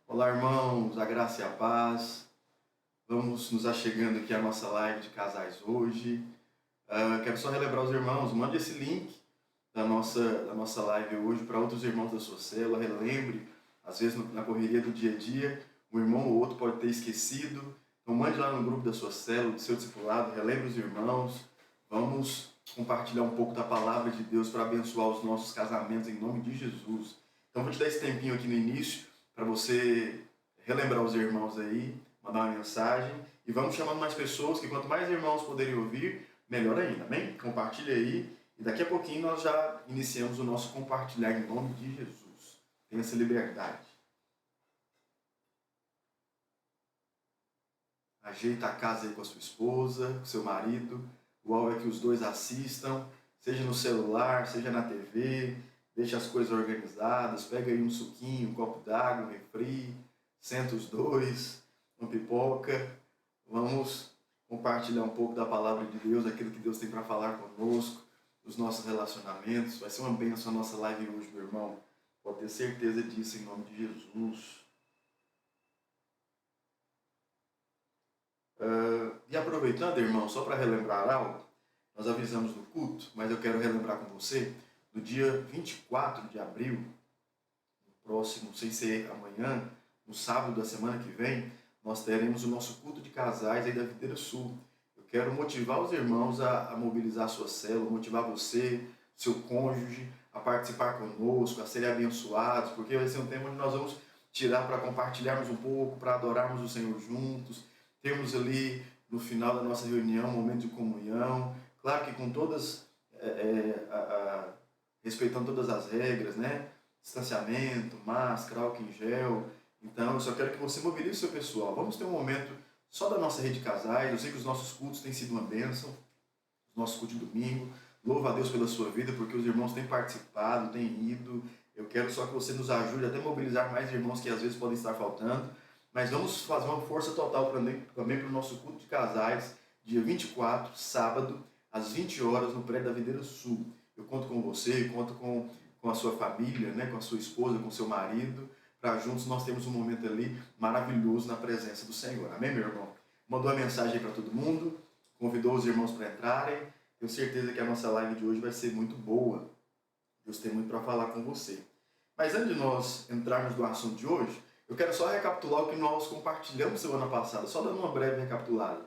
Olá, irmãos, a graça e a paz. Vamos nos achegando aqui à nossa live de casais hoje. Quero só relembrar os irmãos, mande esse link da nossa live hoje para outros irmãos da sua célula. Relembre, às vezes na correria do dia a dia, um irmão ou outro pode ter esquecido. Então mande lá no grupo da sua célula, do seu discipulado, relembre os irmãos. Vamos compartilhar um pouco da palavra de Deus para abençoar os nossos casamentos em nome de Jesus. Então vou te dar esse tempinho aqui no início para você relembrar os irmãos aí, mandar uma mensagem e vamos chamando mais pessoas, que quanto mais irmãos poderem ouvir, melhor ainda, amém? Compartilha aí e daqui a pouquinho nós já iniciamos o nosso compartilhar em nome de Jesus. Tenha essa liberdade. Ajeita a casa aí com a sua esposa, com seu marido. O alvo é que os dois assistam, seja no celular, seja na TV. Deixa as coisas organizadas, pega aí um suquinho, um copo d'água, um refri, senta os dois, uma pipoca. Vamos compartilhar um pouco da palavra de Deus, aquilo que Deus tem para falar conosco, os nossos relacionamentos. Vai ser uma bênção a nossa live hoje, meu irmão. Pode ter certeza disso em nome de Jesus. E aproveitando, irmão, só para relembrar algo, nós avisamos no culto, mas eu quero relembrar com você, no dia 24 de abril, no próximo, sem ser amanhã, no sábado da semana que vem, nós teremos o nosso culto de casais aí da Videira Sul. Eu quero motivar os irmãos a mobilizar a sua célula, motivar você, seu cônjuge, a participar conosco, a serem abençoados, porque vai ser um tema onde nós vamos tirar para compartilharmos um pouco, para adorarmos o Senhor juntos. Temos ali, no final da nossa reunião, um momento de comunhão, claro que com todas, respeitando todas as regras, né? Distanciamento, máscara, álcool em gel. Então, eu só quero que você mobilize o seu pessoal. Vamos ter um momento só da nossa rede de casais. Eu sei que os nossos cultos têm sido uma bênção, os nossos cultos de domingo. Louva a Deus pela sua vida, porque os irmãos têm participado, têm ido. Eu quero só que você nos ajude até mobilizar mais irmãos que às vezes podem estar faltando. Mas vamos fazer uma força total também para o nosso culto de casais, dia 24, sábado, às 20 horas, no prédio da Videira Sul. Eu conto com você, conto com a sua família, né, com a sua esposa, com o seu marido, para juntos nós termos um momento ali maravilhoso na presença do Senhor. Amém, meu irmão? Mandou a mensagem para todo mundo, convidou os irmãos para entrarem. Tenho certeza que a nossa live de hoje vai ser muito boa. Deus tem muito para falar com você. Mas antes de nós entrarmos no assunto de hoje, eu quero só recapitular o que nós compartilhamos semana passada, só dando uma breve recapitulada.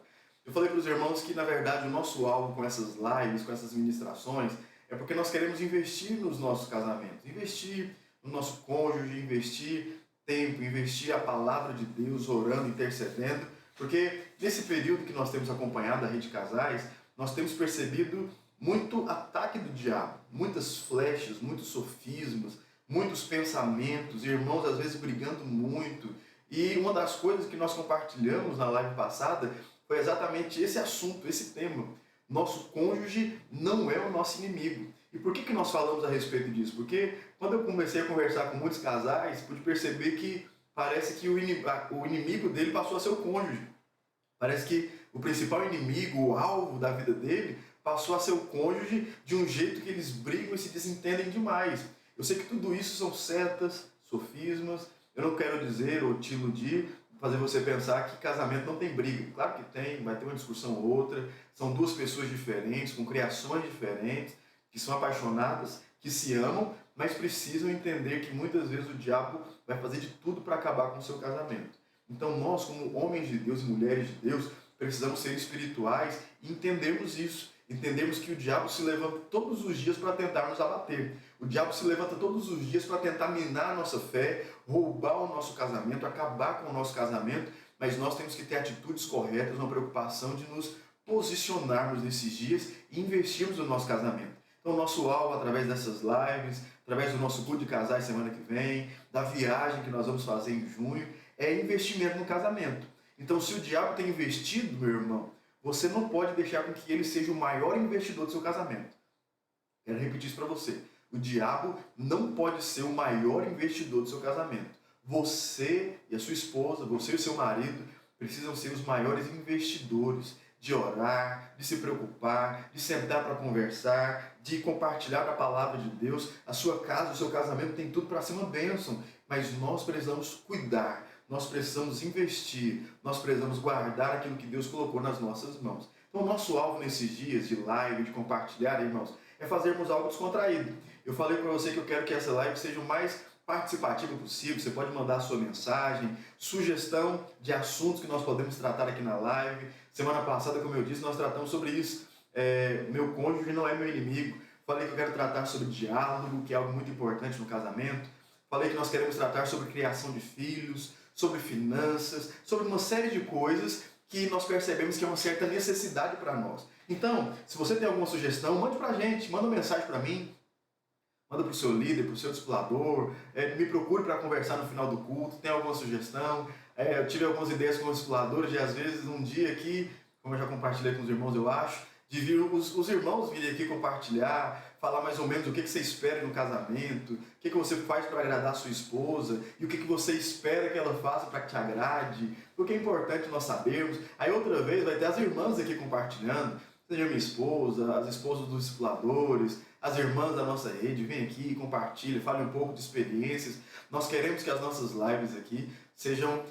Eu falei para os irmãos que, na verdade, o nosso alvo com essas lives, com essas ministrações, é porque nós queremos investir nos nossos casamentos, investir no nosso cônjuge, investir tempo, investir a palavra de Deus, orando, intercedendo, porque nesse período que nós temos acompanhado a Rede Casais, nós temos percebido muito ataque do diabo, muitas flechas, muitos sofismas, muitos pensamentos, irmãos às vezes brigando muito. E uma das coisas que nós compartilhamos na live passada foi exatamente esse assunto, esse tema. Nosso cônjuge não é o nosso inimigo. E por que nós falamos a respeito disso? Porque quando eu comecei a conversar com muitos casais, pude perceber que parece que o inimigo dele passou a ser o cônjuge. Parece que o principal inimigo, o alvo da vida dele, passou a ser o cônjuge de um jeito que eles brigam e se desentendem demais. Eu sei que tudo isso são setas, sofismas. Eu não quero dizer ou te iludir, fazer você pensar que casamento não tem briga. Claro que tem, vai ter uma discussão ou outra. São duas pessoas diferentes, com criações diferentes, que são apaixonadas, que se amam, mas precisam entender que muitas vezes o diabo vai fazer de tudo para acabar com o seu casamento. Então nós, como homens de Deus e mulheres de Deus, precisamos ser espirituais e entendermos isso. Entendemos que o diabo se levanta todos os dias para tentar nos abater. O diabo se levanta todos os dias para tentar minar a nossa fé, roubar o nosso casamento, acabar com o nosso casamento, mas nós temos que ter atitudes corretas, uma preocupação de nos posicionarmos nesses dias e investirmos no nosso casamento. Então, o nosso alvo, através dessas lives, através do nosso culto de casais semana que vem, da viagem que nós vamos fazer em junho, é investimento no casamento. Então, se o diabo tem investido, meu irmão, você não pode deixar com que ele seja o maior investidor do seu casamento. Quero repetir isso para você. O diabo não pode ser o maior investidor do seu casamento. Você e a sua esposa, você e o seu marido, precisam ser os maiores investidores. de orar, de se preocupar, de sentar para conversar, de compartilhar a palavra de Deus. A sua casa, o seu casamento tem tudo para ser uma bênção, mas nós precisamos cuidar, nós precisamos investir, nós precisamos guardar aquilo que Deus colocou nas nossas mãos. Então, o nosso alvo nesses dias de live, de compartilhar, irmãos, é fazermos algo descontraído. Eu falei para você que eu quero que essa live seja o mais participativa possível. Você pode mandar a sua mensagem, sugestão de assuntos que nós podemos tratar aqui na live. Semana passada, como eu disse, nós tratamos sobre isso. Meu cônjuge não é meu inimigo. Falei que eu quero tratar sobre diálogo, que é algo muito importante no casamento. Falei que nós queremos tratar sobre criação de filhos, sobre finanças, sobre uma série de coisas que nós percebemos que é uma certa necessidade para nós. Então, se você tem alguma sugestão, mande para a gente, manda uma mensagem para mim, manda para o seu líder, para o seu discipulador, me procure para conversar no final do culto, tem alguma sugestão. Eu tive algumas ideias com os discipuladores de, às vezes, um dia aqui, como eu já compartilhei com os irmãos, eu acho, de vir os irmãos virem aqui compartilhar, falar mais ou menos o que você espera no casamento, o que você faz para agradar a sua esposa e o que você espera que ela faça para que te agrade, porque é importante nós sabermos. Aí outra vez vai ter as irmãs aqui compartilhando, seja minha esposa, as esposas dos discipuladores, as irmãs da nossa rede, vem aqui, compartilha, fale um pouco de experiências. Nós queremos que as nossas lives aqui sejam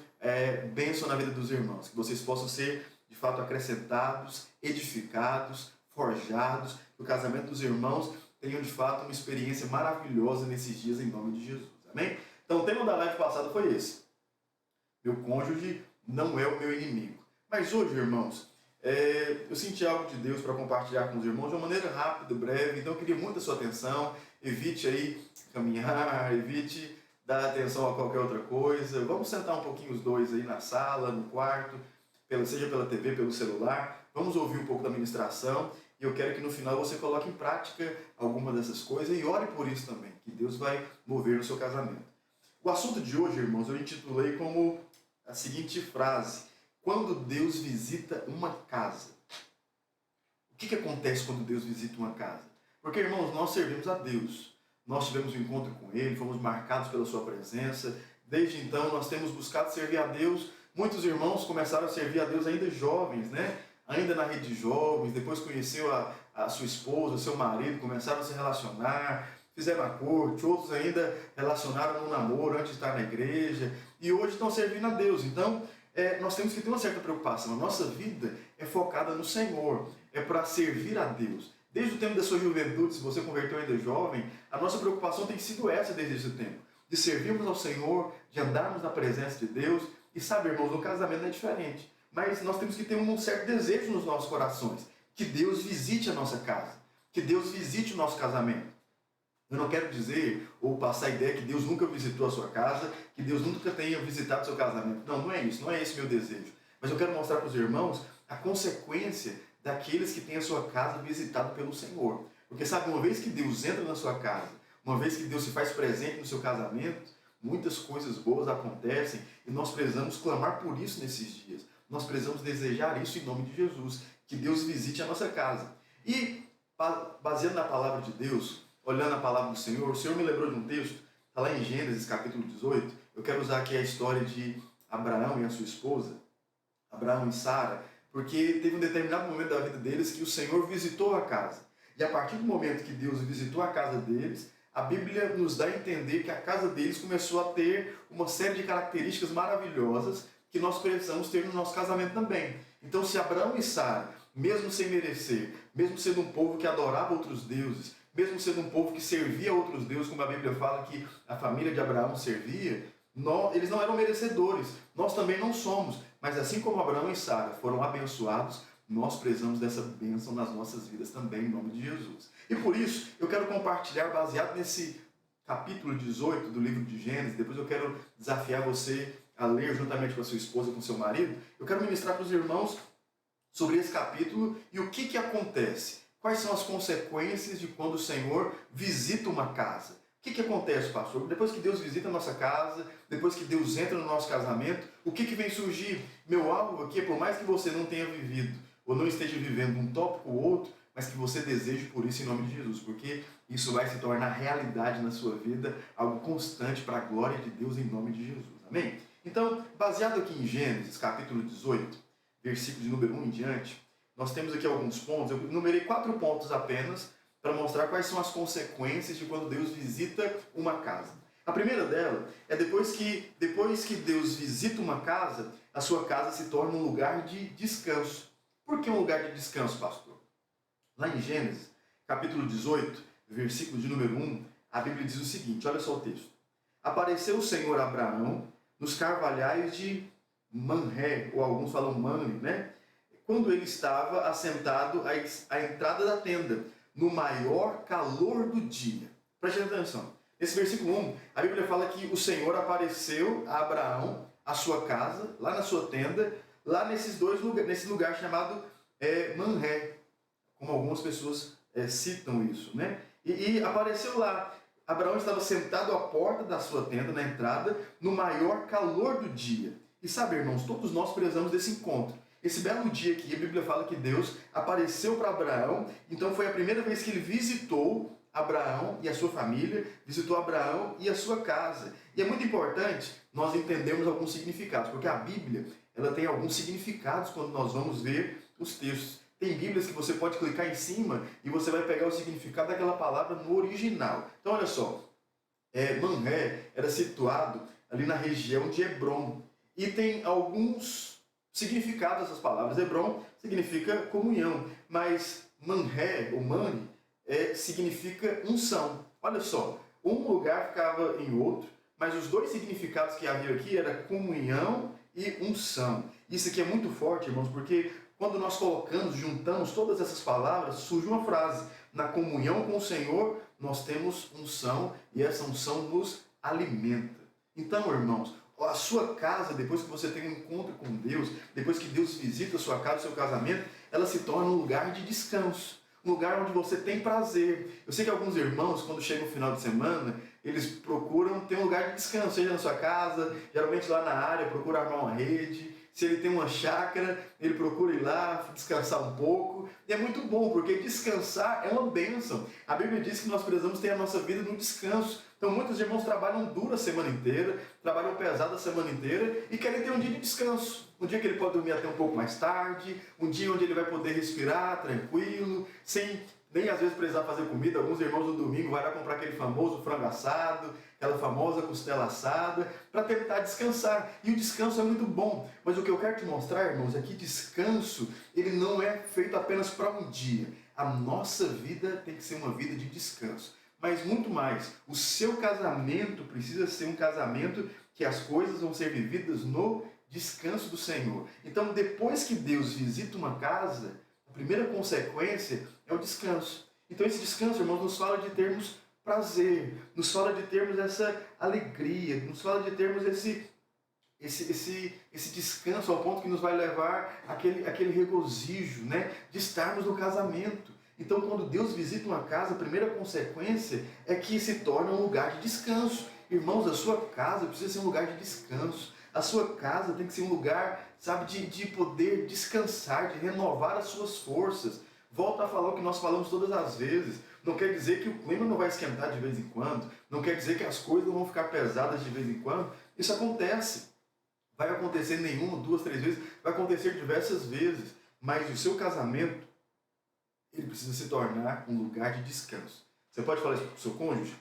bênção na vida dos irmãos, que vocês possam ser de fato acrescentados, edificados, forjados, que o casamento dos irmãos tenham de fato uma experiência maravilhosa nesses dias em nome de Jesus. Amém? Então o tema da live passada foi esse. Meu cônjuge não é o meu inimigo. Mas hoje, irmãos, eu senti algo de Deus para compartilhar com os irmãos de uma maneira rápida, breve, então eu queria muito a sua atenção. Evite aí caminhar, evite dar atenção a qualquer outra coisa. Vamos sentar um pouquinho os dois aí na sala, no quarto, seja pela TV, pelo celular. Vamos ouvir um pouco da ministração e eu quero que no final você coloque em prática alguma dessas coisas e ore por isso também, que Deus vai mover no seu casamento. O assunto de hoje, irmãos, eu intitulei como a seguinte frase: quando Deus visita uma casa. O que acontece quando Deus visita uma casa? Porque, irmãos, nós servimos a Deus. Nós tivemos um encontro com Ele, fomos marcados pela Sua presença. Desde então, nós temos buscado servir a Deus. Muitos irmãos começaram a servir a Deus ainda jovens, né? Ainda na rede de jovens, depois conheceu a sua esposa, o seu marido, começaram a se relacionar, fizeram a corte, outros ainda relacionaram no namoro antes de estar na igreja, e hoje estão servindo a Deus. Então, nós temos que ter uma certa preocupação. A nossa vida é focada no Senhor, é para servir a Deus. Desde o tempo da sua juventude, se você converteu ainda jovem, a nossa preocupação tem sido essa desde esse tempo, de servirmos ao Senhor, de andarmos na presença de Deus. E sabe, irmãos, no casamento é diferente, mas nós temos que ter um certo desejo nos nossos corações, que Deus visite a nossa casa, que Deus visite o nosso casamento. Eu não quero dizer ou passar a ideia que Deus nunca visitou a sua casa, que Deus nunca tenha visitado o seu casamento. Não, não é isso, não é esse meu desejo. Mas eu quero mostrar para os irmãos a consequência daqueles que têm a sua casa visitada pelo Senhor. Porque sabe, uma vez que Deus entra na sua casa, uma vez que Deus se faz presente no seu casamento, muitas coisas boas acontecem e nós precisamos clamar por isso nesses dias. Nós precisamos desejar isso em nome de Jesus, que Deus visite a nossa casa. E, baseado na palavra de Deus, olhando a palavra do Senhor, o Senhor me lembrou de um texto, está lá em Gênesis capítulo 18, eu quero usar aqui a história de Abraão e a sua esposa, Abraão e Sara, porque teve um determinado momento da vida deles que o Senhor visitou a casa. E a partir do momento que Deus visitou a casa deles, a Bíblia nos dá a entender que a casa deles começou a ter uma série de características maravilhosas que nós precisamos ter no nosso casamento também. Então, se Abraão e Sara, mesmo sem merecer, mesmo sendo um povo que adorava outros deuses, mesmo sendo um povo que servia a outros deuses, como a Bíblia fala que a família de Abraão servia, eles não eram merecedores, nós também não somos. Mas assim como Abraão e Sara foram abençoados, nós precisamos dessa bênção nas nossas vidas também, em nome de Jesus. E por isso, eu quero compartilhar, baseado nesse capítulo 18 do livro de Gênesis, depois eu quero desafiar você a ler juntamente com a sua esposa, com o seu marido, eu quero ministrar para os irmãos sobre esse capítulo e o que acontece. Quais são as consequências de quando o Senhor visita uma casa? O que acontece, pastor? Depois que Deus visita a nossa casa, depois que Deus entra no nosso casamento, o que vem surgir? Meu alvo aqui é, por mais que você não tenha vivido ou não esteja vivendo um tópico ou outro, mas que você deseje por isso em nome de Jesus, porque isso vai se tornar realidade na sua vida, algo constante para a glória de Deus em nome de Jesus. Amém? Então, baseado aqui em Gênesis, capítulo 18, versículo de número 1 em diante, nós temos aqui alguns pontos. Eu numerei 4 pontos apenas para mostrar quais são as consequências de quando Deus visita uma casa. A primeira dela é depois que Deus visita uma casa, a sua casa se torna um lugar de descanso. Por que um lugar de descanso, pastor? Lá em Gênesis, capítulo 18, versículo de número 1, a Bíblia diz o seguinte, olha só o texto. Apareceu o Senhor a Abraão nos carvalhais de Manré, ou alguns falam Manre, né? Quando ele estava assentado à entrada da tenda, no maior calor do dia. Preste atenção. Nesse versículo 1, a Bíblia fala que o Senhor apareceu a Abraão, a sua casa, lá na sua tenda, lá nesse lugar chamado Manré, como algumas pessoas citam isso, né? E apareceu lá. Abraão estava sentado à porta da sua tenda, na entrada, no maior calor do dia. E sabe, irmãos, todos nós precisamos desse encontro. Esse belo dia aqui, a Bíblia fala que Deus apareceu para Abraão, então foi a primeira vez que ele visitou Abraão e a sua família, visitou Abraão e a sua casa. E é muito importante nós entendermos alguns significados, porque a Bíblia ela tem alguns significados quando nós vamos ver os textos. Tem Bíblias que você pode clicar em cima e você vai pegar o significado daquela palavra no original. Então olha só, Manré era situado ali na região de Hebrom. E tem alguns significados dessas palavras. Hebrom significa comunhão, mas Manré, ou Manre, significa unção. Olha só, um lugar ficava em outro, mas os dois significados que havia aqui era comunhão e unção. Isso aqui é muito forte, irmãos, porque quando nós juntamos todas essas palavras, surge uma frase. Na comunhão com o Senhor, nós temos unção e essa unção nos alimenta. Então, irmãos, a sua casa, depois que você tem um encontro com Deus, depois que Deus visita a sua casa, o seu casamento, ela se torna um lugar de descanso, um lugar onde você tem prazer. Eu sei que alguns irmãos, quando chega o final de semana, eles procuram ter um lugar de descanso, seja na sua casa, geralmente lá na área, procura armar uma rede. Se ele tem uma chácara, ele procura ir lá, descansar um pouco. E é muito bom, porque descansar é uma bênção. A Bíblia diz que nós precisamos ter a nossa vida no descanso. Então muitos irmãos trabalham duro a semana inteira, trabalham pesado a semana inteira e querem ter um dia de descanso. Um dia que ele pode dormir até um pouco mais tarde, um dia onde ele vai poder respirar tranquilo, sem nem às vezes precisar fazer comida. Alguns irmãos no domingo vão lá comprar aquele famoso frango assado, aquela famosa costela assada, para tentar descansar. E o descanso é muito bom. Mas o que eu quero te mostrar, irmãos, é que descanso, ele não é feito apenas para um dia. A nossa vida tem que ser uma vida de descanso. Mas muito mais, o seu casamento precisa ser um casamento que as coisas vão ser vividas no descanso do Senhor. Então, depois que Deus visita uma casa, a primeira consequência é o descanso. Então esse descanso, irmãos, nos fala de termos prazer, nos fala de termos essa alegria, nos fala de termos esse descanso ao ponto que nos vai levar aquele regozijo, né, de estarmos no casamento. Então quando Deus visita uma casa, a primeira consequência é que se torna um lugar de descanso. Irmãos, a sua casa precisa ser um lugar de descanso. A sua casa tem que ser um lugar, sabe, de poder descansar, de renovar as suas forças. Volto a falar o que nós falamos todas as vezes. Não quer dizer que o clima não vai esquentar de vez em quando. Não quer dizer que as coisas não vão ficar pesadas de vez em quando. Isso acontece. Vai acontecer nenhuma, 2, 3 vezes. Vai acontecer diversas vezes. Mas o seu casamento, ele precisa se tornar um lugar de descanso. Você pode falar isso para o seu cônjuge?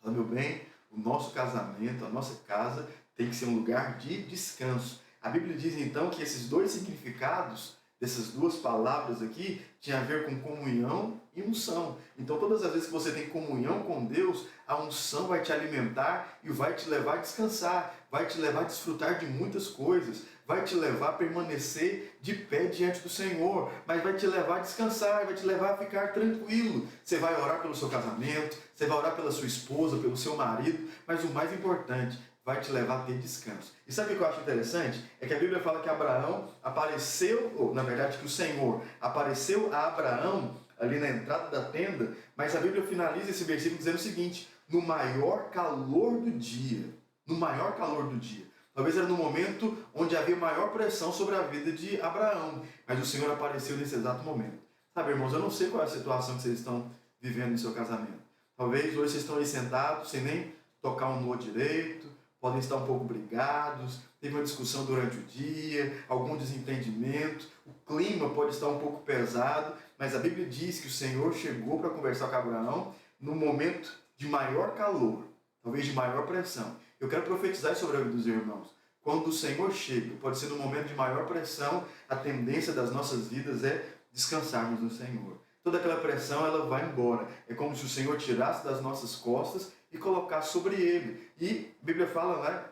Fala, meu bem, o nosso casamento, a nossa casa tem que ser um lugar de descanso. A Bíblia diz então que esses dois significados dessas duas palavras aqui tinha a ver com comunhão e unção. Então todas as vezes que você tem comunhão com Deus, a unção vai te alimentar e vai te levar a descansar, vai te levar a desfrutar de muitas coisas, vai te levar a permanecer de pé diante do Senhor, mas vai te levar a descansar, vai te levar a ficar tranquilo. Você vai orar pelo seu casamento, você vai orar pela sua esposa, pelo seu marido, mas o mais importante, vai te levar a ter descanso. E sabe o que eu acho interessante? É que a Bíblia fala que Abraão apareceu, ou na verdade que o Senhor apareceu a Abraão ali na entrada da tenda, mas a Bíblia finaliza esse versículo dizendo o seguinte: no maior calor do dia. No maior calor do dia. Talvez era no momento onde havia maior pressão sobre a vida de Abraão, mas o Senhor apareceu nesse exato momento. Sabe, irmãos, eu não sei qual é a situação que vocês estão vivendo no seu casamento. Talvez hoje vocês estão aí sentados sem nem tocar um nó direito, podem estar um pouco brigados, teve uma discussão durante o dia, algum desentendimento, o clima pode estar um pouco pesado, mas a Bíblia diz que o Senhor chegou para conversar com Abraão no momento de maior calor, talvez de maior pressão. Eu quero profetizar sobre a vida dos irmãos. Quando o Senhor chega, pode ser no momento de maior pressão, a tendência das nossas vidas é descansarmos no Senhor. Toda aquela pressão, ela vai embora. É como se o Senhor tirasse das nossas costas e colocasse sobre Ele. E a Bíblia fala lá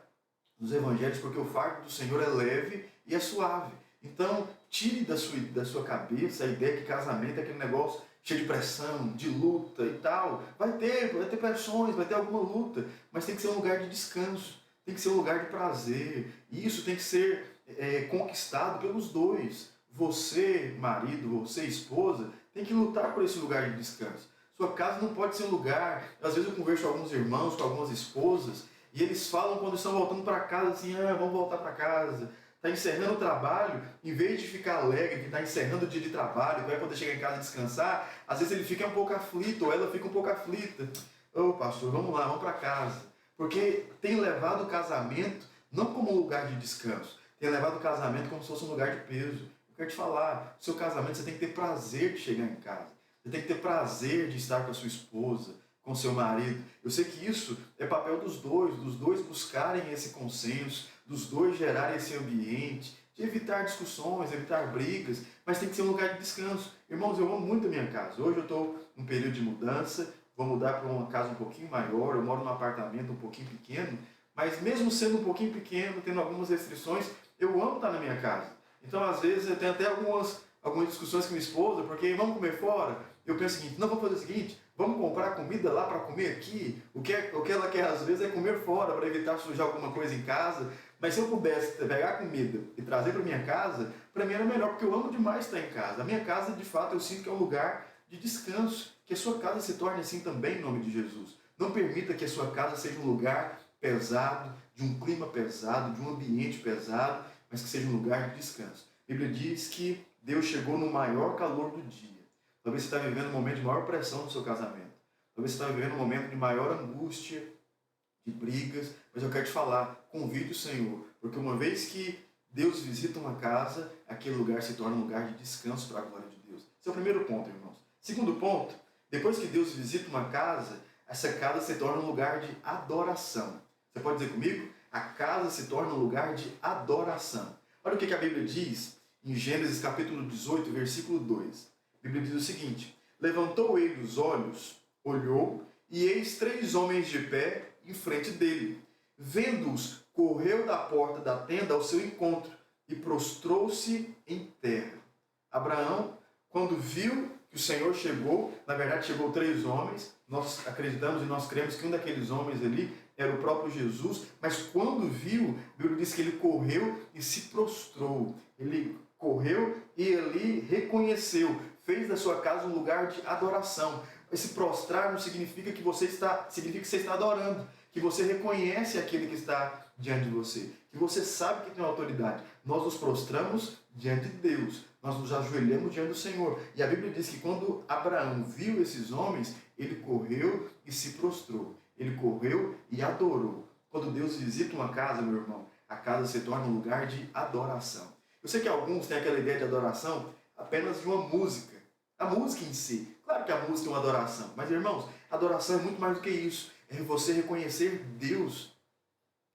nos Evangelhos, porque o fardo do Senhor é leve e é suave. Então, tire da sua cabeça a ideia que casamento é aquele negócio cheio de pressão, de luta e tal. Vai ter pressões, vai ter alguma luta, mas tem que ser um lugar de descanso, tem que ser um lugar de prazer. E isso tem que ser conquistado pelos dois. Você, marido, você, esposa, tem que lutar por esse lugar de descanso. Sua casa não pode ser um lugar... Às vezes eu converso com alguns irmãos, com algumas esposas, e eles falam quando estão voltando para casa assim, vamos voltar para casa. Está encerrando o trabalho, em vez de ficar alegre, que está encerrando o dia de trabalho, que vai poder chegar em casa e descansar, às vezes ele fica um pouco aflito, ou ela fica um pouco aflita. Ô pastor, vamos lá, vamos para casa. Porque tem levado o casamento não como um lugar de descanso, tem levado o casamento como se fosse um lugar de peso. Eu quero te falar, no seu casamento você tem que ter prazer de chegar em casa. Você tem que ter prazer de estar com a sua esposa, com seu marido. Eu sei que isso é papel dos dois buscarem esse consenso, dos dois gerarem esse ambiente, de evitar discussões, evitar brigas, mas tem que ser um lugar de descanso. Irmãos, eu amo muito a minha casa. Hoje eu estou num período de mudança, vou mudar para uma casa um pouquinho maior, eu moro num apartamento um pouquinho pequeno, mas mesmo sendo um pouquinho pequeno, tendo algumas restrições, eu amo estar na minha casa. Então, às vezes, eu tenho até algumas discussões com minha esposa, porque vamos comer fora. Eu penso o seguinte, não, vamos fazer o seguinte, vamos comprar comida lá para comer aqui. O que ela quer, às vezes, é comer fora, para evitar sujar alguma coisa em casa. Mas se eu pudesse pegar a comida e trazer para minha casa, para mim era melhor, porque eu amo demais estar em casa. A minha casa, de fato, eu sinto que é um lugar de descanso. Que a sua casa se torne assim também, em nome de Jesus. Não permita que a sua casa seja um lugar pesado, de um clima pesado, de um ambiente pesado, mas que seja um lugar de descanso. A Bíblia diz que Deus chegou no maior calor do dia. Talvez você está vivendo um momento de maior pressão no seu casamento. Talvez você está vivendo um momento de maior angústia, de brigas. Mas eu quero te falar, convide o Senhor. Porque uma vez que Deus visita uma casa, aquele lugar se torna um lugar de descanso para a glória de Deus. Esse é o primeiro ponto, irmãos. Segundo ponto, depois que Deus visita uma casa, essa casa se torna um lugar de adoração. Você pode dizer comigo? A casa se torna um lugar de adoração. Olha o que a Bíblia diz em Gênesis capítulo 18, versículo 2. A Bíblia diz o seguinte: levantou ele os olhos, olhou, e eis 3 homens de pé em frente dele. Vendo-os, correu da porta da tenda ao seu encontro e prostrou-se em terra. Abraão, quando viu que o Senhor chegou, na verdade chegou 3 homens, nós acreditamos e nós cremos que um daqueles homens ali era o próprio Jesus, mas quando viu, a Bíblia diz que ele correu e se prostrou. Ele correu e ele reconheceu, fez da sua casa um lugar de adoração. Esse prostrar não significa que você está adorando, que você reconhece aquele que está diante de você, que você sabe que tem autoridade. Nós nos prostramos diante de Deus, nós nos ajoelhamos diante do Senhor. E a Bíblia diz que quando Abraão viu esses homens, ele correu e se prostrou. Ele correu e adorou. Quando Deus visita uma casa, meu irmão, a casa se torna um lugar de adoração. Eu sei que alguns têm aquela ideia de adoração apenas de uma música. A música em si. Claro que a música é uma adoração. Mas, irmãos, adoração é muito mais do que isso. É você reconhecer Deus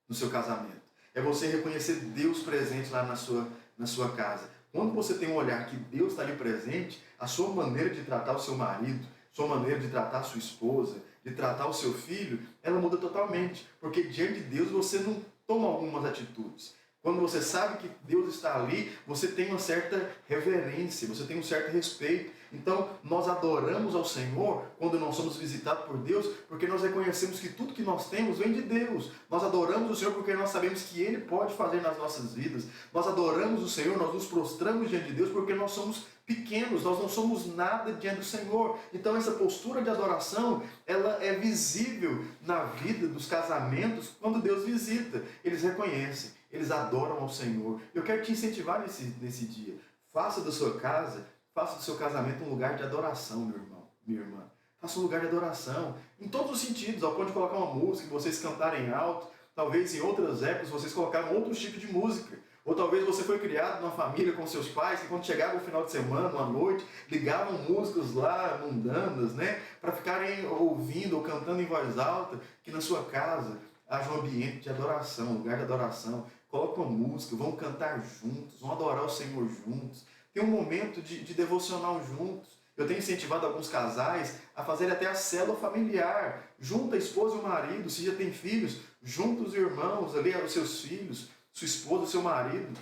no seu casamento. É você reconhecer Deus presente lá na sua casa. Quando você tem um olhar que Deus está ali presente, a sua maneira de tratar o seu marido, sua maneira de tratar a sua esposa, de tratar o seu filho, ela muda totalmente. Porque diante de Deus você não toma algumas atitudes. Quando você sabe que Deus está ali, você tem uma certa reverência, você tem um certo respeito. Então, nós adoramos ao Senhor quando nós somos visitados por Deus, porque nós reconhecemos que tudo que nós temos vem de Deus. Nós adoramos o Senhor porque nós sabemos que Ele pode fazer nas nossas vidas. Nós adoramos o Senhor, nós nos prostramos diante de Deus porque nós somos pequenos, nós não somos nada diante do Senhor. Então essa postura de adoração, ela é visível na vida dos casamentos quando Deus visita. Eles reconhecem, eles adoram ao Senhor. Eu quero te incentivar nesse dia. Faça da sua casa, faça do seu casamento um lugar de adoração, meu irmão, minha irmã. Faça um lugar de adoração, em todos os sentidos, ao ponto de colocar uma música, vocês cantarem alto. Talvez em outras épocas vocês colocavam outros tipos de música. Ou talvez você foi criado numa família com seus pais que quando chegava o final de semana, uma noite, ligavam músicas lá mundanas, né? Para ficarem ouvindo ou cantando em voz alta, que na sua casa haja um ambiente de adoração, um lugar de adoração. Coloca uma música, vão cantar juntos, vão adorar o Senhor juntos. Tem um momento de devocional juntos. Eu tenho incentivado alguns casais a fazerem até a célula familiar. Junta a esposa e o marido, se já tem filhos, junta os irmãos ali, os seus filhos, sua esposa, o seu marido.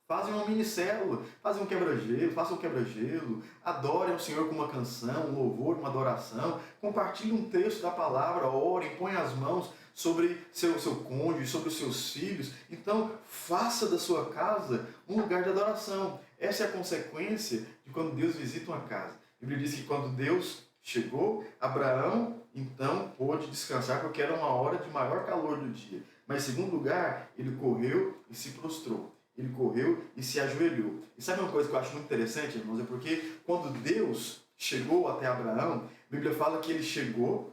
Fazem uma mini célula, fazem um quebra-gelo, façam um quebra-gelo, adorem o Senhor com uma canção, um louvor, uma adoração, compartilhem um texto da palavra, orem, põem as mãos sobre seu cônjuge, sobre os seus filhos. Então, faça da sua casa um lugar de adoração. Essa é a consequência de quando Deus visita uma casa. A Bíblia diz que quando Deus chegou, Abraão então pôde descansar porque era uma hora de maior calor do dia. Mas, em segundo lugar, ele correu e se prostrou. Ele correu e se ajoelhou. E sabe uma coisa que eu acho muito interessante, irmãos? É porque quando Deus chegou até Abraão, a Bíblia fala que ele chegou,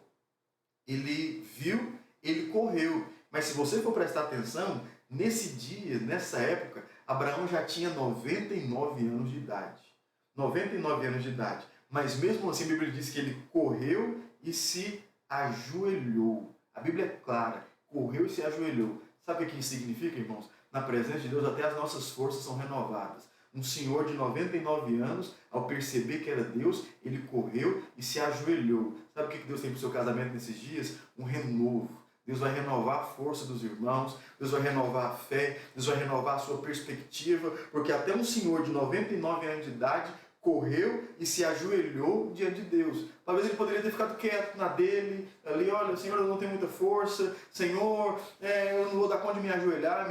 ele viu, ele correu. Mas se você for prestar atenção, nesse dia, nessa época, Abraão já tinha 99 anos de idade. 99 anos de idade. Mas mesmo assim a Bíblia diz que ele correu e se ajoelhou. A Bíblia é clara, correu e se ajoelhou. Sabe o que isso significa, irmãos? Na presença de Deus até as nossas forças são renovadas. Um senhor de 99 anos, ao perceber que era Deus, ele correu e se ajoelhou. Sabe o que Deus tem para o seu casamento nesses dias? Um renovo. Deus vai renovar a força dos irmãos, Deus vai renovar a fé, Deus vai renovar a sua perspectiva, porque até um senhor de 99 anos de idade correu e se ajoelhou diante de Deus. Talvez ele poderia ter ficado quieto na dele, ali, olha, Senhor, eu não tenho muita força, Senhor, eu não vou dar conta de me ajoelhar,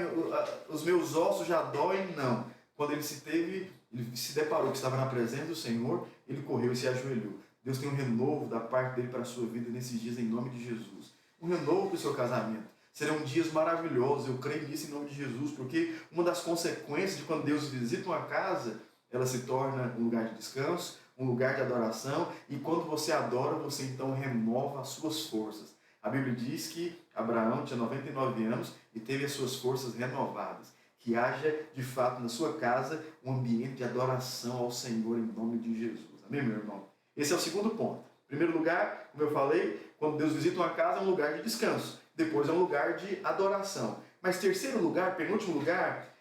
os meus ossos já doem. Não. Quando ele se deparou que estava na presença do Senhor, ele correu e se ajoelhou. Deus tem um renovo da parte dele para a sua vida nesses dias, em nome de Jesus. Um renovo para o seu casamento. Serão dias maravilhosos, eu creio nisso em nome de Jesus, porque uma das consequências de quando Deus visita uma casa, ela se torna um lugar de descanso, um lugar de adoração, e quando você adora, você então renova as suas forças. A Bíblia diz que Abraão tinha 99 anos e teve as suas forças renovadas. Que haja, de fato, na sua casa um ambiente de adoração ao Senhor em nome de Jesus. Amém, meu irmão? Esse é o segundo ponto. Em primeiro lugar, como eu falei, quando Deus visita uma casa, é um lugar de descanso. Depois é um lugar de adoração. Mas terceiro lugar, penúltimo lugar,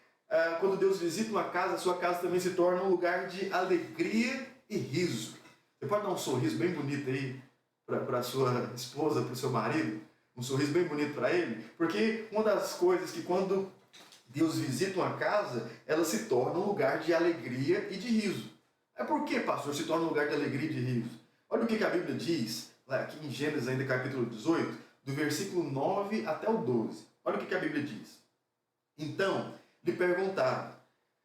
quando Deus visita uma casa, a sua casa também se torna um lugar de alegria e riso. Você pode dar um sorriso bem bonito aí para a sua esposa, para o seu marido? Um sorriso bem bonito para ele? Porque uma das coisas que quando Deus visita uma casa, ela se torna um lugar de alegria e de riso. É por que, pastor, se torna um lugar de alegria e de riso? Olha o que a Bíblia diz, aqui em Gênesis ainda capítulo 18, do versículo 9 até o 12. Olha o que a Bíblia diz. Então, lhe perguntaram,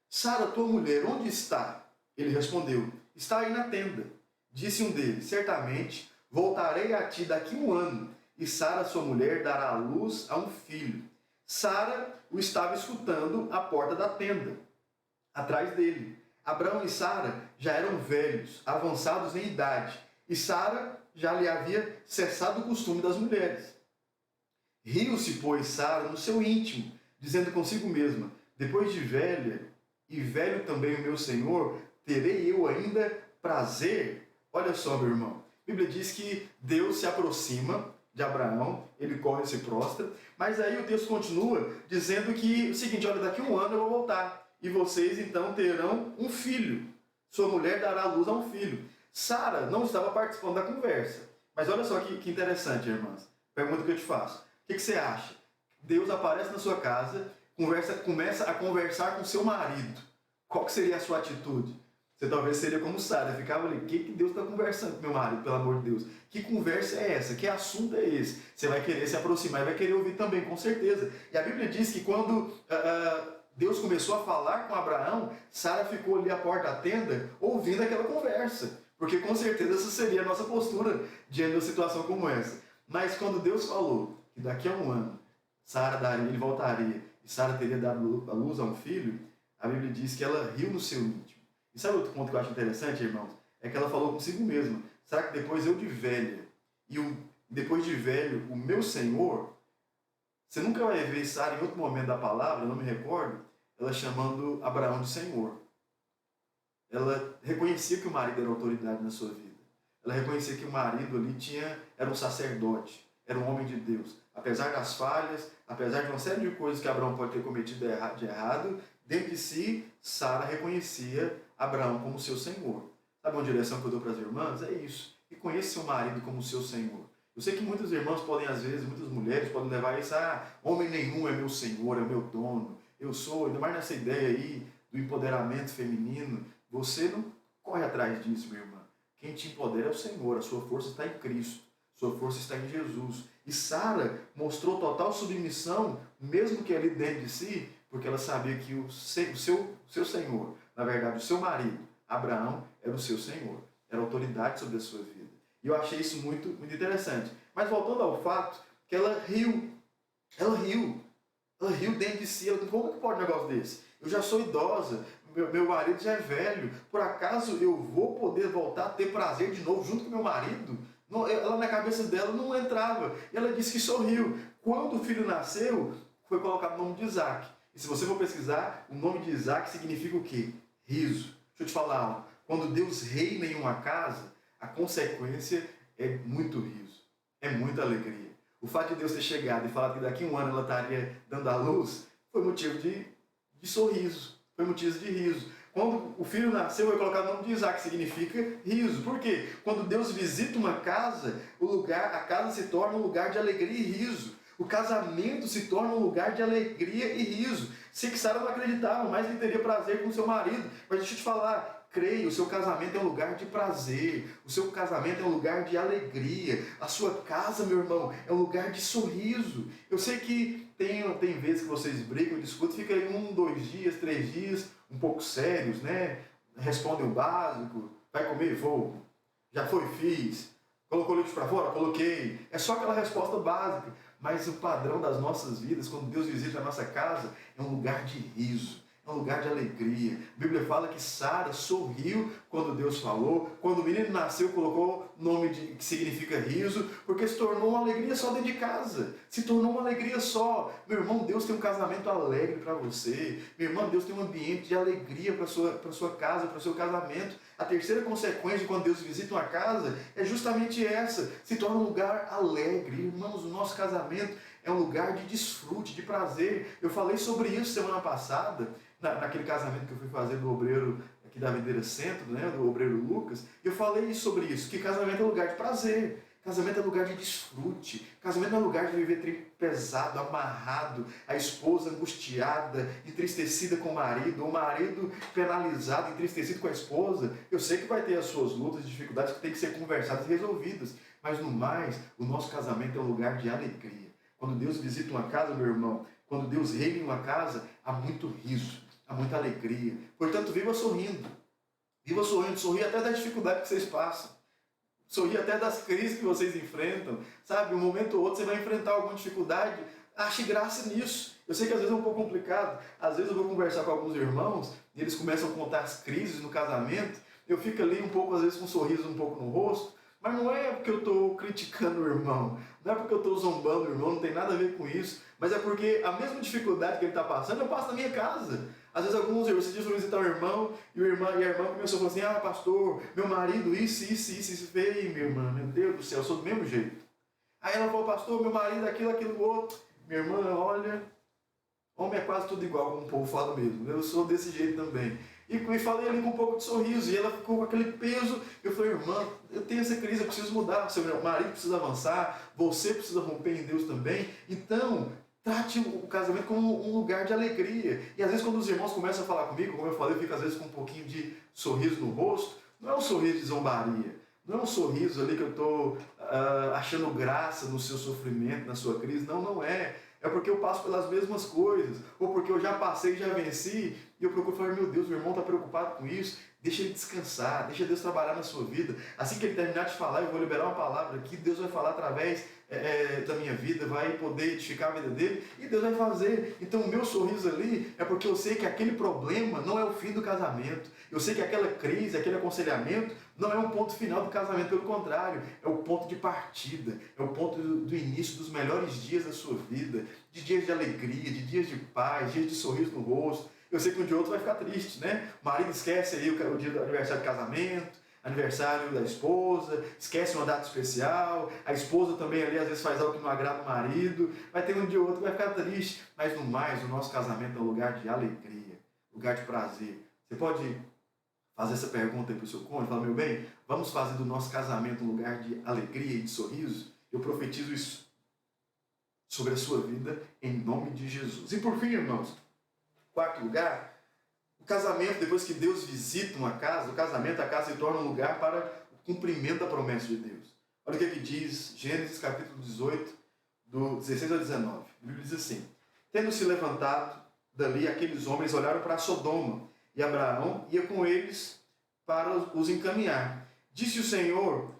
Sara, tua mulher, onde está? Ele respondeu, está aí na tenda. Disse um deles, certamente voltarei a ti daqui um ano, e Sara, sua mulher, dará à luz a um filho. Sara o estava escutando à porta da tenda, atrás dele. Abraão e Sara já eram velhos, avançados em idade, e Sara já lhe havia cessado o costume das mulheres. Riu-se, pois, Sara no seu íntimo, dizendo consigo mesma, depois de velha, e velho também o meu Senhor, terei eu ainda prazer? Olha só, meu irmão, a Bíblia diz que Deus se aproxima de Abraão, ele corre e se prostra, mas aí o texto continua dizendo que o seguinte, olha, daqui a um ano eu vou voltar, e vocês então terão um filho, sua mulher dará luz a um filho. Sara não estava participando da conversa, mas olha só que interessante, irmãs, pergunta que eu te faço, o que você acha? Deus aparece na sua casa, começa a conversar com seu marido, qual que seria a sua atitude? Você talvez seria como Sara, ficava ali, o que Deus está conversando com meu marido, pelo amor de Deus? Que conversa é essa? Que assunto é esse? Você vai querer se aproximar e vai querer ouvir também, com certeza. E a Bíblia diz que quando Deus começou a falar com Abraão, Sara ficou ali à porta da tenda, ouvindo aquela conversa. Porque com certeza essa seria a nossa postura diante de uma situação como essa. Mas quando Deus falou que daqui a um ano, ele voltaria, e Sara teria dado a luz a um filho, a Bíblia diz que ela riu no seu íntimo. E sabe outro ponto que eu acho interessante, irmãos? É que ela falou consigo mesma. Será que depois eu de velha, depois de velho, o meu Senhor, Você nunca vai ver Sara em outro momento da palavra, eu não me recordo, ela chamando Abraão de Senhor. Ela reconhecia que o marido era autoridade na sua vida. Ela reconhecia que o marido ali era um sacerdote, era um homem de Deus. Apesar das falhas, apesar de uma série de coisas que Abraão pode ter cometido de errado, dentro de si, Sara reconhecia Abraão como seu Senhor. Sabe uma direção que eu dou para as irmãs? É isso. Reconheça seu marido como seu Senhor. Eu sei que muitos irmãos podem, às vezes, muitas mulheres podem levar isso, homem nenhum é meu Senhor, é meu dono. Eu sou, ainda mais nessa ideia aí do empoderamento feminino. Você não corre atrás disso, minha irmã. Quem te empodera é o Senhor, a sua força está em Cristo, sua força está em Jesus. E Sara mostrou total submissão, mesmo que ali dentro de si, porque ela sabia que o seu Senhor, na verdade, o seu marido, Abraão, era o seu Senhor, era autoridade sobre a sua vida. E eu achei isso muito, muito interessante. Mas voltando ao fato que ela riu dentro de si. Como que pode um negócio desse? Eu já sou idosa, meu marido já é velho, por acaso eu vou poder voltar a ter prazer de novo junto com meu marido? Não, ela na cabeça dela não entrava. E ela disse que sorriu. Quando o filho nasceu, foi colocado o nome de Isaac. E se você for pesquisar, o nome de Isaac significa o quê? Riso. Deixa eu te falar algo. Quando Deus reina em uma casa, a consequência é muito riso, é muita alegria. O fato de Deus ter chegado e falado que daqui a um ano ela estaria dando à luz, foi motivo de sorriso, foi motivo de riso. Quando o filho nasceu, foi colocado o nome de Isaac, que significa riso. Por quê? Quando Deus visita uma casa, a casa se torna um lugar de alegria e riso. O casamento se torna um lugar de alegria e riso. Sei que Sara não acreditava, mas ele teria prazer com seu marido. Mas deixa eu te falar, creia, o seu casamento é um lugar de prazer. O seu casamento é um lugar de alegria. A sua casa, meu irmão, é um lugar de sorriso. Eu sei que tem vezes que vocês brigam, discutem, fica aí 1, 2 dias, 3 dias, um pouco sérios, né? Respondem o básico, vai comer? Vou. Já foi? Fiz. Colocou o leite para fora? Coloquei. É só aquela resposta básica. Mas o padrão das nossas vidas, quando Deus visita a nossa casa, é um lugar de riso, é um lugar de alegria. A Bíblia fala que Sara sorriu quando Deus falou. Quando o menino nasceu, colocou nome que significa riso, porque se tornou uma alegria só dentro de casa. Se tornou uma alegria só. Meu irmão, Deus tem um casamento alegre para você. Meu irmão, Deus tem um ambiente de alegria para sua casa, para o seu casamento. A terceira consequência de quando Deus visita uma casa é justamente essa. Se torna um lugar alegre. Irmãos, o nosso casamento é um lugar de desfrute, de prazer. Eu falei sobre isso semana passada, naquele casamento que eu fui fazer do obreiro aqui da Videira Centro, né, do obreiro Lucas. Eu falei sobre isso, que casamento é um lugar de prazer. Casamento é lugar de desfrute. Casamento não é lugar de viver pesado, amarrado, a esposa angustiada, entristecida com o marido penalizado, entristecido com a esposa. Eu sei que vai ter as suas lutas e dificuldades que têm que ser conversadas e resolvidas, mas no mais, o nosso casamento é um lugar de alegria. Quando Deus visita uma casa, meu irmão, quando Deus reina em uma casa, há muito riso, há muita alegria. Portanto, viva sorrindo. Viva sorrindo, sorria até das dificuldades que vocês passam. Sorrir até das crises que vocês enfrentam, sabe? Um momento ou outro você vai enfrentar alguma dificuldade, ache graça nisso. Eu sei que às vezes é um pouco complicado, às vezes eu vou conversar com alguns irmãos e eles começam a contar as crises no casamento, eu fico ali um pouco, às vezes com um sorriso um pouco no rosto, mas não é porque eu estou criticando o irmão, não é porque eu estou zombando o irmão, não tem nada a ver com isso, mas é porque a mesma dificuldade que ele está passando, eu passo na minha casa. Às vezes alguns irmãos, você diz para visitar um irmão, e a irmã começou a falar assim, pastor, meu marido isso fez, minha irmã, meu Deus do céu, eu sou do mesmo jeito. Aí ela falou, pastor, meu marido aquilo, outro. Minha irmã, olha, homem é quase tudo igual, como o povo fala mesmo, eu sou desse jeito também. E falei ali com um pouco de sorriso, e ela ficou com aquele peso. Eu falei, irmã, eu tenho essa crise, eu preciso mudar, seu marido precisa avançar, você precisa romper em Deus também. Então, trate o casamento como um lugar de alegria. E às vezes quando os irmãos começam a falar comigo, como eu falei, eu fico às vezes com um pouquinho de sorriso no rosto. Não é um sorriso de zombaria. Não é um sorriso ali que eu estou achando graça no seu sofrimento, na sua crise. Não, não é. É porque eu passo pelas mesmas coisas. Ou porque eu já passei, já venci. E eu procuro falar, meu Deus, o irmão está preocupado com isso. Deixa ele descansar, deixa Deus trabalhar na sua vida. Assim que ele terminar de falar, eu vou liberar uma palavra aqui. Deus vai falar através da minha vida, vai poder edificar a vida dele. E Deus vai fazer. Então o meu sorriso ali é porque eu sei que aquele problema não é o fim do casamento. Eu sei que aquela crise, aquele aconselhamento Não é um ponto final do casamento, pelo contrário, é o ponto de partida, é o ponto do início dos melhores dias da sua vida, de dias de alegria, de dias de paz, dias de sorriso no rosto. Eu sei que um dia ou outro vai ficar triste, né? O marido esquece aí o dia do aniversário de casamento, aniversário da esposa, esquece uma data especial, a esposa também ali às vezes faz algo que não agrada o marido, vai ter um dia ou outro que vai ficar triste, mas no mais, o nosso casamento é um lugar de alegria, lugar de prazer. Você pode fazer essa pergunta aí para o seu cônjuge, fala, meu bem, vamos fazer do nosso casamento um lugar de alegria e de sorriso? Eu profetizo isso sobre a sua vida em nome de Jesus. E por fim, irmãos, quarto lugar, o casamento, depois que Deus visita uma casa, o casamento, a casa se torna um lugar para o cumprimento da promessa de Deus. Olha o que diz Gênesis capítulo 18, do 16 ao 19. A Bíblia diz assim, tendo se levantado dali, aqueles homens olharam para Sodoma, e Abraão ia com eles para os encaminhar. Disse o Senhor,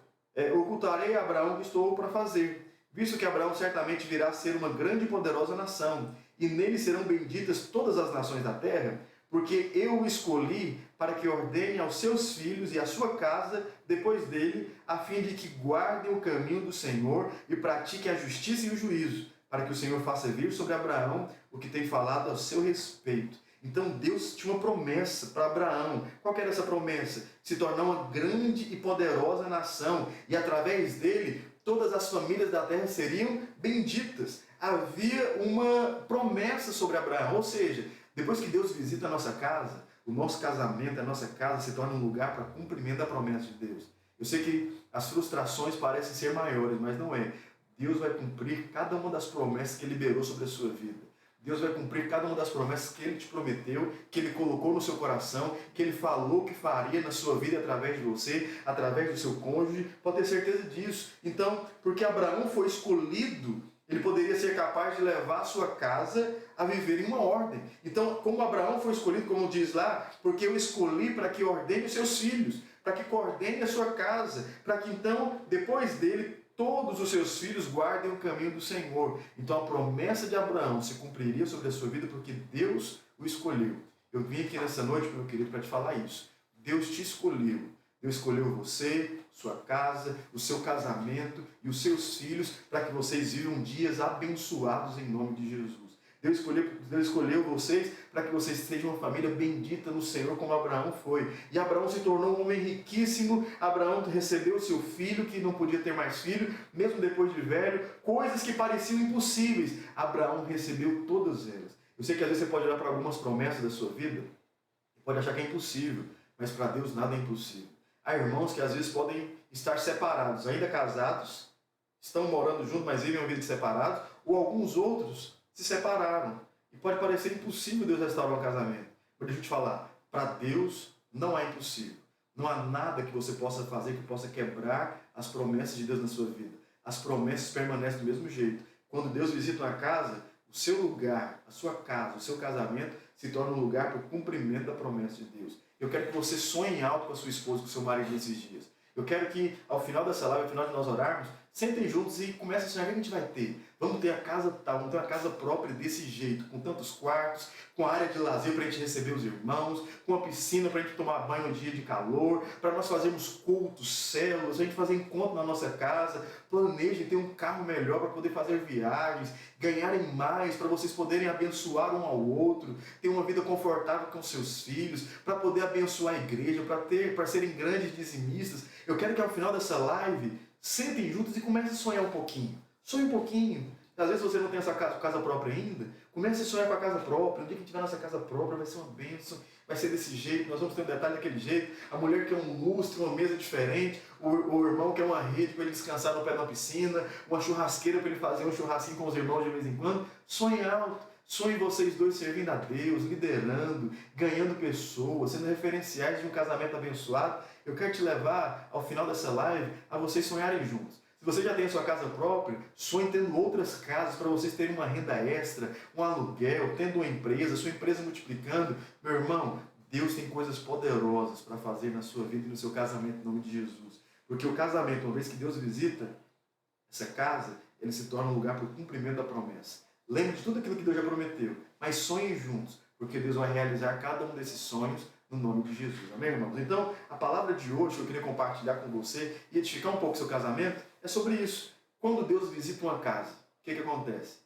ocultarei a Abraão o que estou para fazer, visto que Abraão certamente virá a ser uma grande e poderosa nação, e nele serão benditas todas as nações da terra, porque eu o escolhi para que ordene aos seus filhos e à sua casa depois dele, a fim de que guardem o caminho do Senhor e pratiquem a justiça e o juízo, para que o Senhor faça vir sobre Abraão o que tem falado a seu respeito. Então Deus tinha uma promessa para Abraão. Qual que era essa promessa? Se tornar uma grande e poderosa nação, e através dele todas as famílias da terra seriam benditas. Havia uma promessa sobre Abraão, ou seja, depois que Deus visita a nossa casa, o nosso casamento, a nossa casa se torna um lugar para cumprimento da promessa de Deus. Eu sei que as frustrações parecem ser maiores, mas não é. Deus vai cumprir cada uma das promessas que Ele liberou sobre a sua vida. Deus vai cumprir cada uma das promessas que Ele te prometeu, que Ele colocou no seu coração, que Ele falou que faria na sua vida através de você, através do seu cônjuge. Pode ter certeza disso. Então, porque Abraão foi escolhido, ele poderia ser capaz de levar a sua casa a viver em uma ordem. Então, como Abraão foi escolhido, como diz lá, porque eu escolhi para que ordene os seus filhos, para que coordene a sua casa, para que então, depois dele, todos os seus filhos guardem o caminho do Senhor. Então a promessa de Abraão se cumpriria sobre a sua vida porque Deus o escolheu. Eu vim aqui nessa noite, meu querido, para te falar isso. Deus te escolheu. Deus escolheu você, sua casa, o seu casamento e os seus filhos para que vocês vivam dias abençoados em nome de Jesus. Deus escolheu vocês para que vocês sejam uma família bendita no Senhor, como Abraão foi. E Abraão se tornou um homem riquíssimo. Abraão recebeu seu filho, que não podia ter mais filho, mesmo depois de velho. Coisas que pareciam impossíveis, Abraão recebeu todas elas. Eu sei que às vezes você pode olhar para algumas promessas da sua vida e pode achar que é impossível, mas para Deus nada é impossível. Há irmãos que às vezes podem estar separados, ainda casados, estão morando juntos, mas vivem uma vida separados, ou alguns outros se separaram. E pode parecer impossível Deus restaurar um casamento. Mas deixa eu te falar, para Deus não é impossível. Não há nada que você possa fazer que possa quebrar as promessas de Deus na sua vida. As promessas permanecem do mesmo jeito. Quando Deus visita uma casa, o seu lugar, a sua casa, o seu casamento se torna um lugar para o cumprimento da promessa de Deus. Eu quero que você sonhe alto com a sua esposa, com o seu marido nesses dias. Eu quero que ao final dessa live, ao final de nós orarmos, sentem juntos e comecem a sonhar o que a gente vai ter. Vamos ter a casa tal, vamos ter uma casa própria desse jeito, com tantos quartos, com área de lazer para a gente receber os irmãos, com uma piscina para a gente tomar banho no dia de calor, para nós fazermos cultos, células, a gente fazer encontro na nossa casa. Planejem ter um carro melhor para poder fazer viagens, ganharem mais, para vocês poderem abençoar um ao outro, ter uma vida confortável com seus filhos, para poder abençoar a igreja, para serem grandes dizimistas. Eu quero que ao final dessa live, sentem juntos e comecem a sonhar um pouquinho. Sonhe um pouquinho. Às vezes você não tem essa casa própria ainda, comece a sonhar com a casa própria. No dia que tiver nossa casa própria vai ser uma bênção, vai ser desse jeito, nós vamos ter um detalhe daquele jeito. A mulher quer um lustre, uma mesa diferente, o irmão quer uma rede para ele descansar no pé da piscina, uma churrasqueira para ele fazer um churrasquinho com os irmãos de vez em quando. Sonhe alto. Sonhe vocês dois servindo a Deus, liderando, ganhando pessoas, sendo referenciais de um casamento abençoado. Eu quero te levar, ao final dessa live, a vocês sonharem juntos. Se você já tem a sua casa própria, sonhe tendo outras casas para vocês terem uma renda extra, um aluguel, tendo uma empresa, sua empresa multiplicando. Meu irmão, Deus tem coisas poderosas para fazer na sua vida e no seu casamento, em nome de Jesus. Porque o casamento, uma vez que Deus visita essa casa, ele se torna um lugar para o cumprimento da promessa. Lembre de tudo aquilo que Deus já prometeu, mas sonhem juntos, porque Deus vai realizar cada um desses sonhos no nome de Jesus. Amém, irmãos? Então, a palavra de hoje que eu queria compartilhar com você e edificar um pouco o seu casamento é sobre isso. Quando Deus visita uma casa, o que acontece?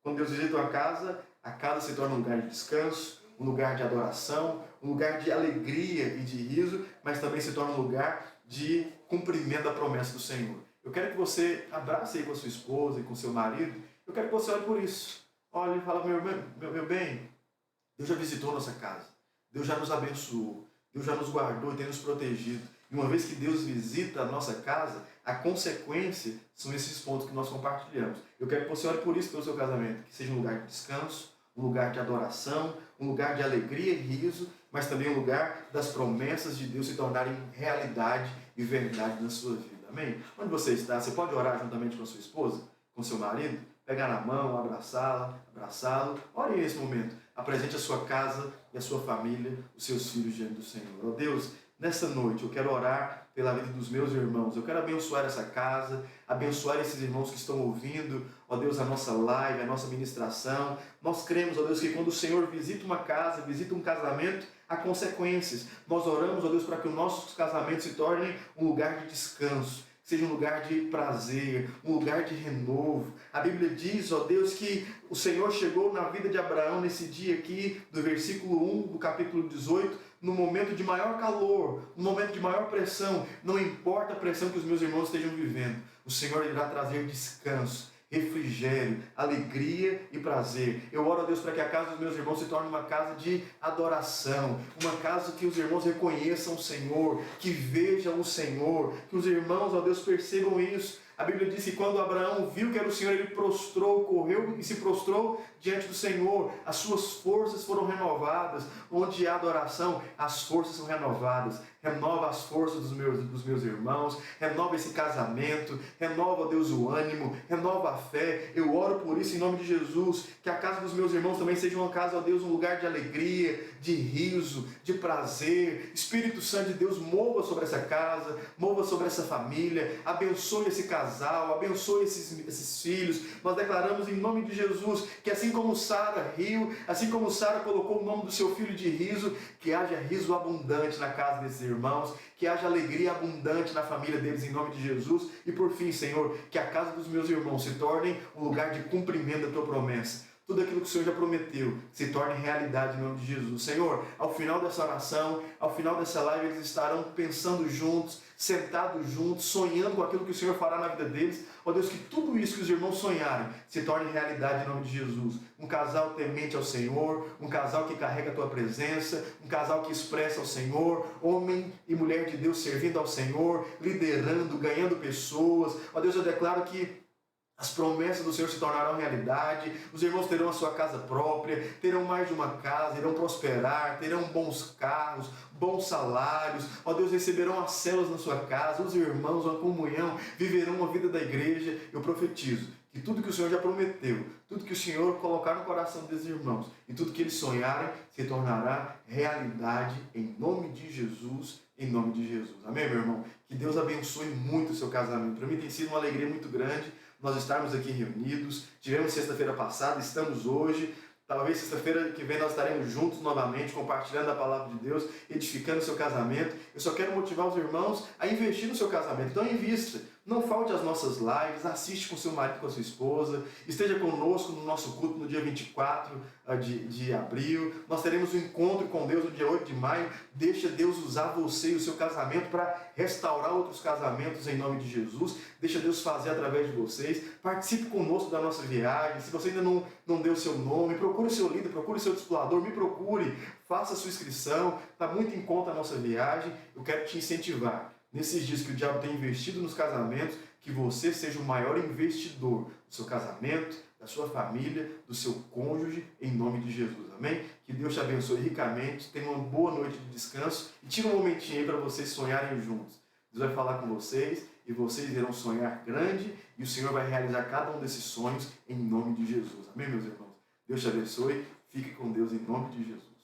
Quando Deus visita uma casa, a casa se torna um lugar de descanso, um lugar de adoração, um lugar de alegria e de riso, mas também se torna um lugar de cumprimento da promessa do Senhor. Eu quero que você abrace aí com a sua esposa e com o seu marido. Eu quero que você olhe por isso. Olhe e fala, meu bem, Deus já visitou nossa casa. Deus já nos abençoou. Deus já nos guardou e tem nos protegido. E uma vez que Deus visita a nossa casa, a consequência são esses pontos que nós compartilhamos. Eu quero que você olhe por isso pelo seu casamento. Que seja um lugar de descanso, um lugar de adoração, um lugar de alegria e riso, mas também um lugar das promessas de Deus se tornarem realidade e verdade na sua vida. Amém? Onde você está? Você pode orar juntamente com a sua esposa, com seu marido? Pegar na mão, abraçá-lo. Ore nesse momento. Apresente a sua casa e a sua família, os seus filhos diante do Senhor. Ó Deus, nessa noite eu quero orar pela vida dos meus irmãos. Eu quero abençoar essa casa, abençoar esses irmãos que estão ouvindo, ó Deus, a nossa live, a nossa ministração. Nós cremos, ó Deus, que quando o Senhor visita uma casa, visita um casamento, há consequências. Nós oramos, ó Deus, para que os nossos casamentos se tornem um lugar de descanso, seja um lugar de prazer, um lugar de renovo. A Bíblia diz, ó Deus, que o Senhor chegou na vida de Abraão nesse dia aqui, do versículo 1 do capítulo 18, no momento de maior calor, no momento de maior pressão. Não importa a pressão que os meus irmãos estejam vivendo, o Senhor irá trazer descanso, refrigério, alegria e prazer. Eu oro a Deus para que a casa dos meus irmãos se torne uma casa de adoração, uma casa que os irmãos reconheçam o Senhor, que vejam o Senhor, que os irmãos, ó Deus, percebam isso. A Bíblia diz que quando Abraão viu que era o Senhor, ele prostrou, correu e se prostrou diante do Senhor. As suas forças foram renovadas. Onde há adoração, as forças são renovadas. Renova as forças dos meus irmãos, renova esse casamento, renova, Deus, o ânimo, renova a fé. Eu oro por isso em nome de Jesus, que a casa dos meus irmãos também seja uma casa, ó Deus, um lugar de alegria, de riso, de prazer. Espírito Santo de Deus, mova sobre essa casa, mova sobre essa família, abençoe esse casal, abençoe esses filhos. Nós declaramos em nome de Jesus que assim como Sara riu, assim como Sara colocou o nome do seu filho de riso, que haja riso abundante na casa desses irmãos, que haja alegria abundante na família deles em nome de Jesus. E por fim, Senhor, que a casa dos meus irmãos se torne um lugar de cumprimento da tua promessa. Tudo aquilo que o Senhor já prometeu se torne realidade em nome de Jesus. Senhor, ao final dessa oração, ao final dessa live, eles estarão pensando juntos, sentados juntos, sonhando com aquilo que o Senhor fará na vida deles. Ó Deus, que tudo isso que os irmãos sonharem se torne realidade em nome de Jesus. Um casal temente ao Senhor, um casal que carrega a tua presença, um casal que expressa ao Senhor, homem e mulher de Deus servindo ao Senhor, liderando, ganhando pessoas. Ó Deus, eu declaro que as promessas do Senhor se tornarão realidade, os irmãos terão a sua casa própria, terão mais de uma casa, irão prosperar, terão bons carros, bons salários. Ó Deus, receberão as células na sua casa, os irmãos, uma comunhão, viverão a vida da igreja. Eu profetizo que tudo que o Senhor já prometeu, tudo que o Senhor colocar no coração desses irmãos e tudo que eles sonharem se tornará realidade em nome de Jesus, em nome de Jesus. Amém, meu irmão? Que Deus abençoe muito o seu casamento. Para mim tem sido uma alegria muito grande nós estarmos aqui reunidos. Tivemos sexta-feira passada, estamos hoje. Talvez sexta-feira que vem nós estaremos juntos novamente, compartilhando a palavra de Deus, edificando o seu casamento. Eu só quero motivar os irmãos a investir no seu casamento. Então invista. Não falte às nossas lives, assiste com seu marido, com a sua esposa, esteja conosco no nosso culto no dia 24 de abril. Nós teremos um encontro com Deus no dia 8 de maio. Deixa Deus usar você e o seu casamento para restaurar outros casamentos em nome de Jesus. Deixa Deus fazer através de vocês. Participe conosco da nossa viagem. Se você ainda não deu o seu nome, procure o seu líder, procure o seu discipulador, me procure, faça a sua inscrição. Está muito em conta a nossa viagem. Eu quero te incentivar. Nesses dias que o diabo tem investido nos casamentos, que você seja o maior investidor do seu casamento, da sua família, do seu cônjuge, em nome de Jesus. Amém? Que Deus te abençoe ricamente, tenha uma boa noite de descanso e tira um momentinho aí para vocês sonharem juntos. Deus vai falar com vocês e vocês irão sonhar grande e o Senhor vai realizar cada um desses sonhos em nome de Jesus. Amém, meus irmãos? Deus te abençoe, fique com Deus em nome de Jesus.